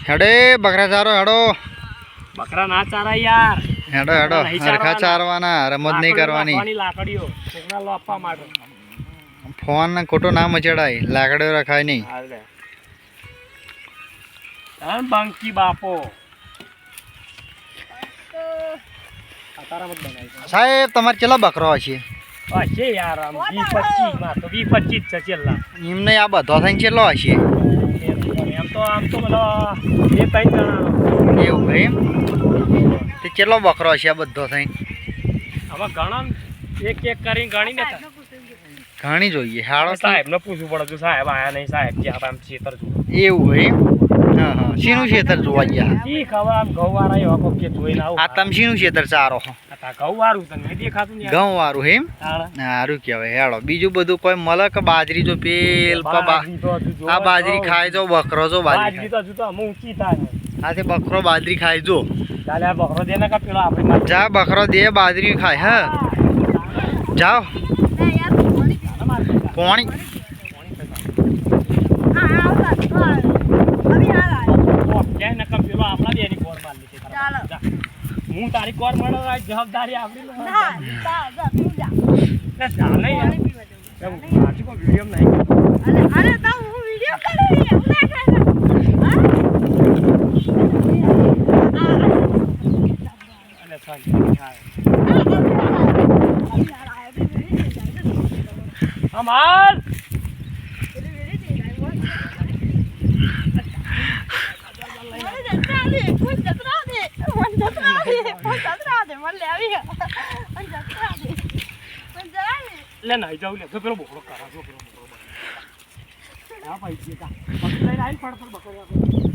हेडे बकरा चारो हेडो बकरा ना चारा यार हेडो हेडो हरखा चारवाना रमत नहीं करवानी लाकड़ियों कोकना लोपा मारो फोन खोटो ना मचेड़ाई लाकड़ियों रखाय नहीं बंकी बापो अतारा मत बनाई साहेब તમાર કેટલા બકરો હશે હશે યાર આમ 20-25 માં તો 20-25 છે છેલ્લા એમને આ બધો થઈને કેટલો હશે આમ તો મને બે ત્રણ જણા એવું ભાઈ તે કેટલો બકરો હશે આ બધો થઈને હવે ઘણા એક એક કરીને ગણી ને ઘણી જોઈએ હાડો સાહેબ ને પૂછવું પડે સાહેબ આયા નહીં સાહેબ કે આમ ખેતર જો એવું ભાઈ હા હા શીનું ખેતર જોવા ગયા ઈ ખબર આમ ઘઉં વાળા એવા કોક કે જોઈને આવું આ તમ શીનું ખેતર ચારો આ ઘઉં વાળું તને દેખાતું નહીં ઘઉં વાળું એમ સારું કહેવાય હેડો બીજું બધું કોઈ મળે કે બાજરી જો પેલ આ બાજરી ખાય જો બકરો જો બાજરી તો હજુ તો અમુક ઊંચી થાય આ તે બકરો બાજરી ખાય જો ચાલે આ બકરો દે ને કા પેલો આપણે જા બકરો દે બાજરી ખાય હા જાઓ પાણી હું તારી કોર મળો જવાબદારી આપણી વિડીયો નહીં અમાર ले नहीं जाऊ ले पेलो बोकड़ो करा जो पेलो बोकड़ो आ भाई जी का पकड़ लाइन पड़ पड़ बकरा